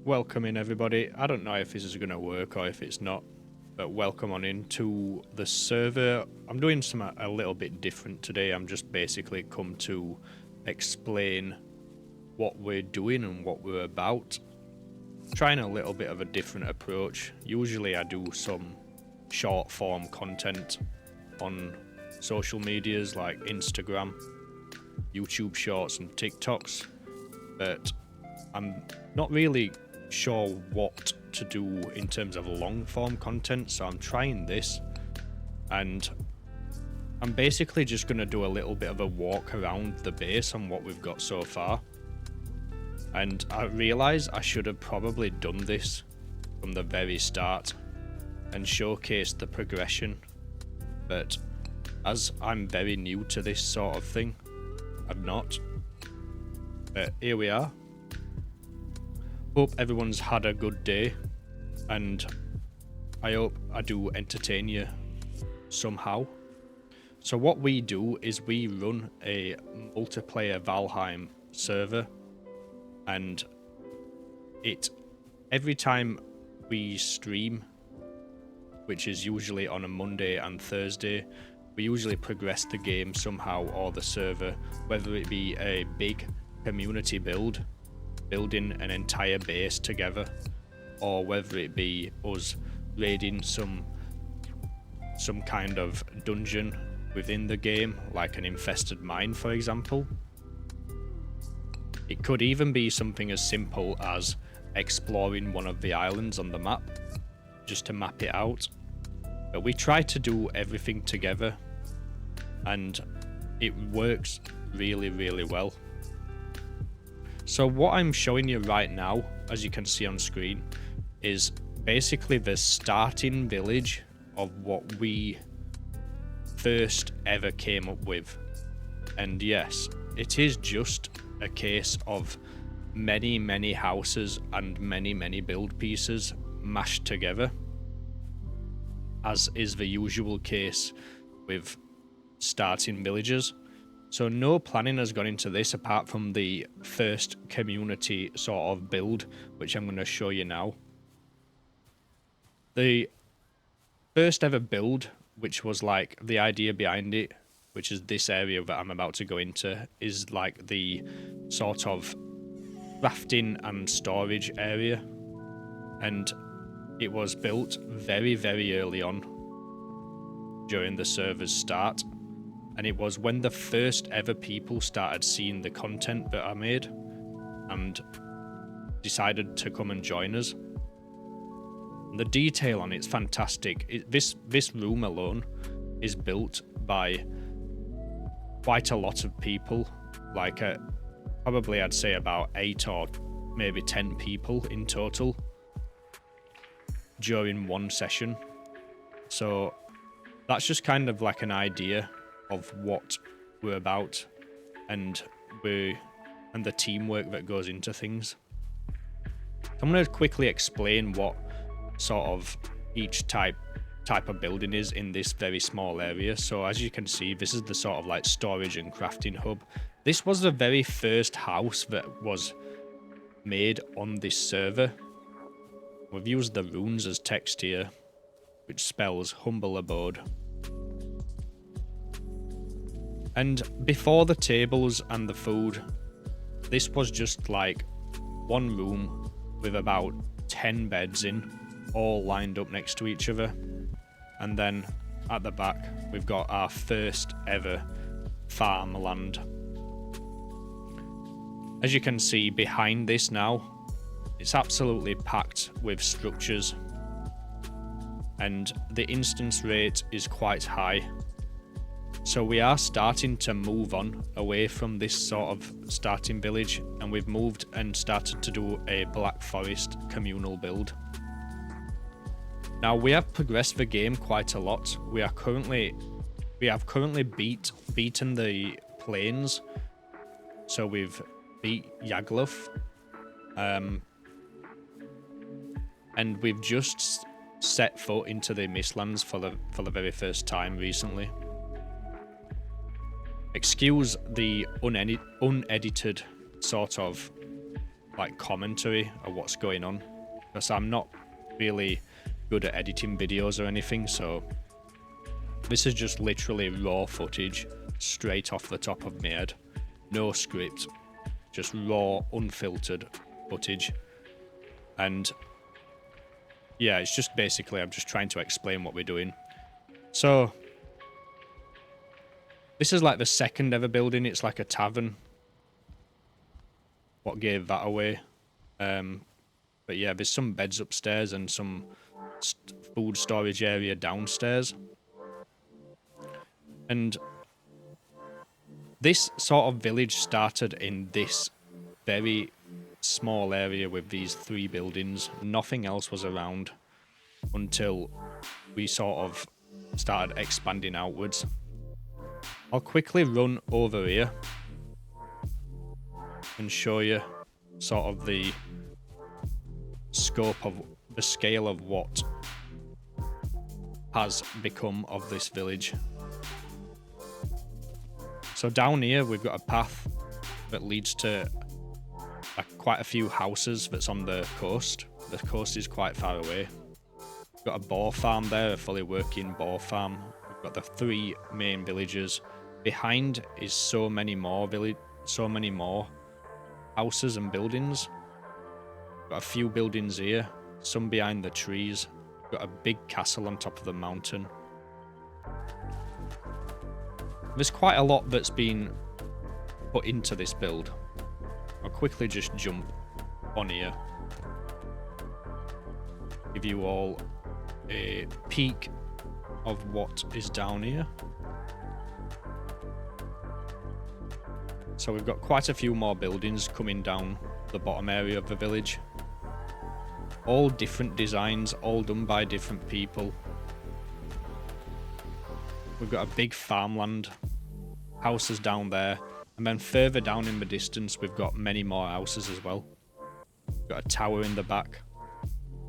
Welcome in, everybody. I don't know if this is going to work or if it's not, but welcome on into the server. I'm doing something a little bit different today. I'm just basically come to explain what we're doing and what we're about. Trying a little bit of a different approach. Usually I do some short form content on social medias like Instagram, YouTube Shorts and TikToks, but I'm not really sure what to do in terms of long form content, so I'm trying this, and I'm basically just going to do a little bit of a walk around the base on what we've got so far. And I realise I should have probably done this from the very start and showcased the progression, but as I'm very new to this sort of thing, I've not. But here we are. Hope everyone's had a good day, and I hope I do entertain you somehow. So what we do is we run a multiplayer Valheim server, and every time we stream, which is usually on a Monday and Thursday, we usually progress the game somehow or the server, whether it be a big community build, building an entire base together, or whether it be us raiding some kind of dungeon within the game, like an infested mine, for example. It could even be something as simple as exploring one of the islands on the map, just to map it out. But we try to do everything together, and it works really, really well. So what I'm showing you right now, as you can see on screen, is basically the starting village of what we first ever came up with. And yes, it is just a case of many, many houses and many, many build pieces mashed together, as is the usual case with starting villages. So no planning has gone into this apart from the first community sort of build, which I'm going to show you now. The first ever build, which was like the idea behind it, which is this area that I'm about to go into, is like the sort of crafting and storage area. And it was built very, very early on during the server's start. And it was when the first ever people started seeing the content that I made and decided to come and join us. And the detail on it's fantastic. This room alone is built by quite a lot of people, like probably I'd say about 8 or maybe 10 people in total during one session. So that's just kind of like an idea of what we're about and the teamwork that goes into things. I'm going to quickly explain what sort of each type of building is in this very small area. So as you can see, this is the sort of like storage and crafting hub. This was the very first house that was made on this server. We've used the runes as text here, which spells humble abode. And before the tables and the food, this was just like one room with about 10 beds in, all lined up next to each other. And then at the back, we've got our first ever farmland. As you can see behind this now, it's absolutely packed with structures. And the instance rate is quite high. So we are starting to move on away from this sort of starting village, and we've moved and started to do a Black Forest communal build. Now we have progressed the game quite a lot. We have currently beaten the plains. So we've beat Yagluf. And we've just set foot into the Mistlands for the very first time recently. Excuse the unedited sort of like commentary of what's going on, because I'm not really good at editing videos or anything, so this is just literally raw footage straight off the top of my head. No script, just raw, unfiltered footage. And yeah, it's just basically I'm just trying to explain what we're doing. So this is like the second ever building. It's like a tavern. What gave that away? But yeah, there's some beds upstairs and some food storage area downstairs. And this sort of village started in this very small area with these 3 buildings. Nothing else was around until we sort of started expanding outwards. I'll quickly run over here and show you sort of the scope of the scale of what has become of this village. So down here we've got a path that leads to quite a few houses that's on the coast. The coast is quite far away. We've got a boar farm there, a fully working boar farm. We've got the 3 main villages. Behind is so many more houses and buildings. Got a few buildings here, some behind the trees. Got a big castle on top of the mountain. There's quite a lot that's been put into this build. I'll quickly just jump on here. Give you all a peek of what is down here. So we've got quite a few more buildings coming down the bottom area of the village. All different designs, all done by different people. We've got a big farmland, houses down there, and then further down in the distance we've got many more houses as well. We've got a tower in the back.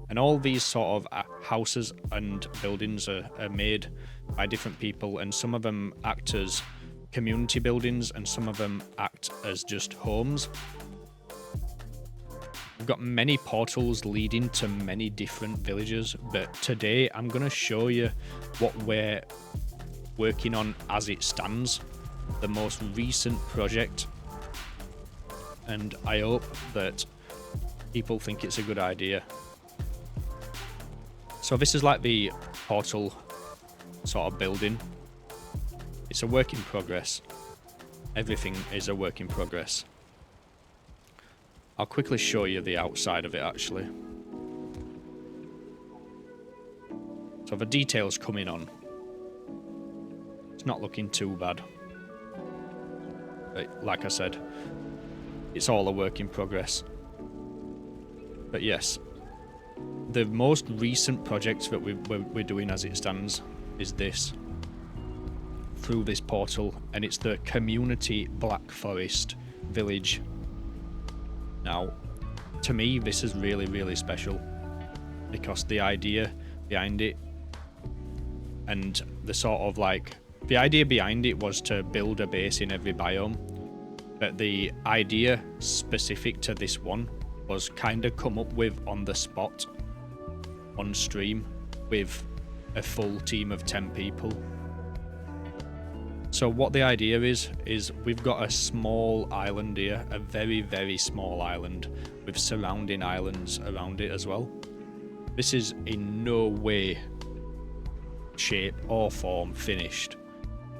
And all these sort of houses and buildings are made by different people, and some of them act as community buildings and some of them act as just homes. We've got many portals leading to many different villages, but today I'm going to show you what we're working on as it stands, the most recent project, and I hope that people think it's a good idea. So this is like the portal sort of building. It's a work in progress. Everything is a work in progress. I'll quickly show you the outside of it actually. So the details coming on. It's not looking too bad. But like I said, it's all a work in progress. But yes, the most recent project that we're doing as it stands is this. Through this portal, and it's the community Black Forest village. Now, to me, this is really, really special because the idea behind it and the sort of like the idea behind it was to build a base in every biome, but the idea specific to this one was kind of come up with on the spot on stream with a full team of 10 people. So what the idea is we've got a small island here, a very, very small island with surrounding islands around it as well. This is in no way, shape or form finished.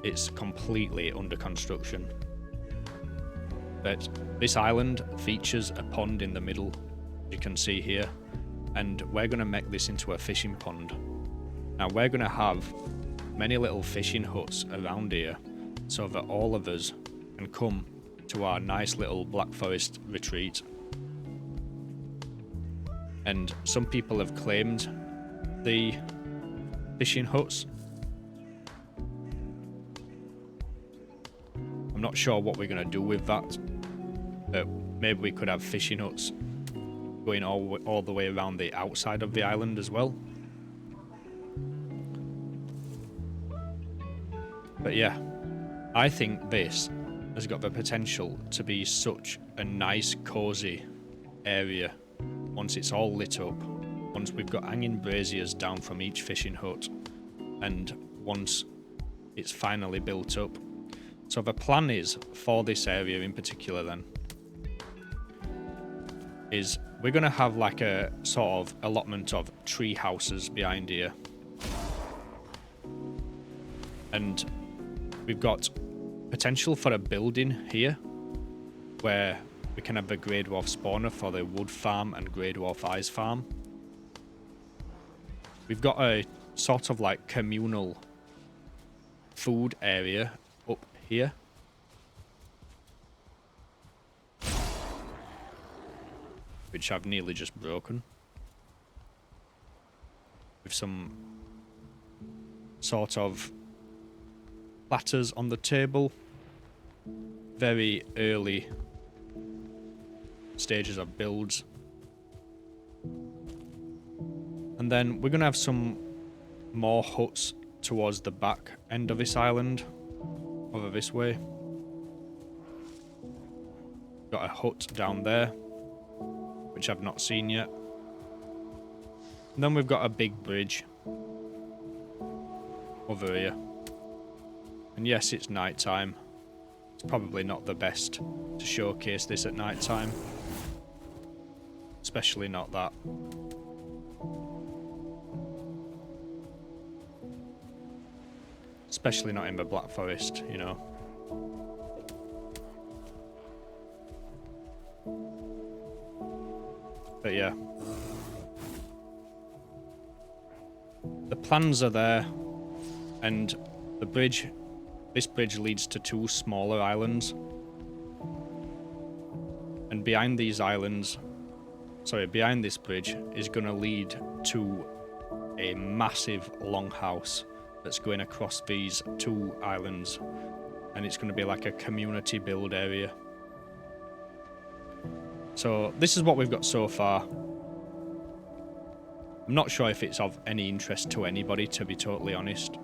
It's completely under construction. But this island features a pond in the middle, you can see here, and we're going to make this into a fishing pond. Now we're going to have many little fishing huts around here so that all of us can come to our nice little Black Forest retreat. And some people have claimed the fishing huts. I'm not sure what we're going to do with that, but maybe we could have fishing huts going all the way around the outside of the island as well. But yeah, I think this has got the potential to be such a nice, cozy area, once it's all lit up, once we've got hanging braziers down from each fishing hut, and once it's finally built up. So the plan is, for this area in particular then, is we're going to have like a sort of allotment of tree houses behind here. And we've got potential for a building here where we can have the Grey Dwarf spawner for the wood farm and Grey Dwarf ice farm. We've got a sort of like communal food area up here. Which I've nearly just broken. With some sort of platters on the table. Very early stages of builds. And then we're going to have some more huts towards the back end of this island. Over this way. Got a hut down there, which I've not seen yet. And then we've got a big bridge over here. And yes, it's night time. It's probably not the best to showcase this at night time. Especially not that. Especially not in the Black Forest, you know. But yeah. The plans are there, and the bridge, this bridge leads to two smaller islands. And behind these islands, behind this bridge is going to lead to a massive longhouse that's going across these two islands. And it's going to be like a community build area. So this is what we've got so far. I'm not sure if it's of any interest to anybody, to be totally honest.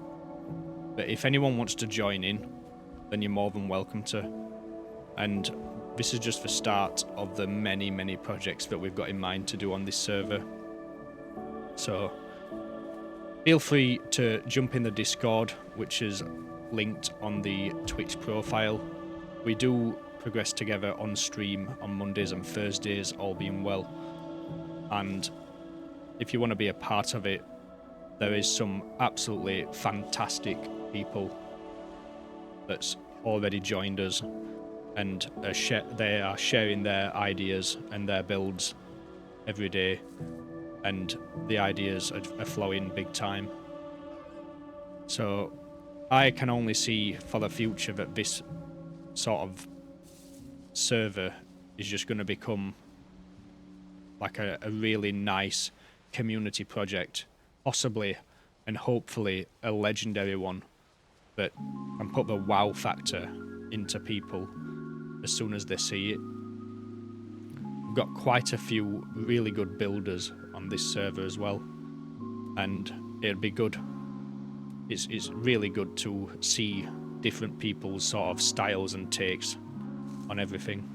But if anyone wants to join in, then you're more than welcome to. And this is just the start of the many, many projects that we've got in mind to do on this server. So feel free to jump in the Discord, which is linked on the Twitch profile. We do progress together on stream on Mondays and Thursdays, all being well. And if you want to be a part of it, there is some absolutely fantastic people that's already joined us, and they are sharing their ideas and their builds every day, and the ideas are flowing big time. So I can only see for the future that this sort of server is just going to become like a really nice community project, possibly and hopefully a legendary one that can put the wow factor into people as soon as they see it. We've got quite a few really good builders on this server as well, and it'd be good. It's really good to see different people's sort of styles and takes on everything.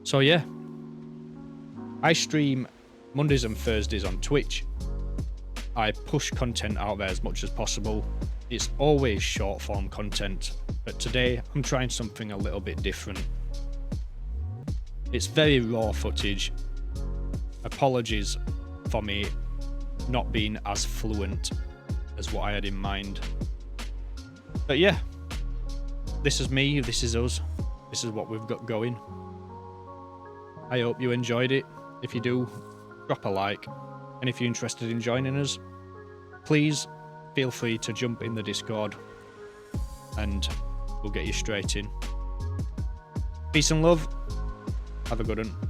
So yeah, I stream Mondays and Thursdays on Twitch. I push content out there as much as possible. It's always short form content, but today I'm trying something a little bit different. It's very raw footage. Apologies for me not being as fluent as what I had in mind. But yeah, this is me, this is us, this is what we've got going. I hope you enjoyed it. If you do, drop a like. And if you're interested in joining us, please feel free to jump in the Discord and we'll get you straight in. Peace and love. Have a good one.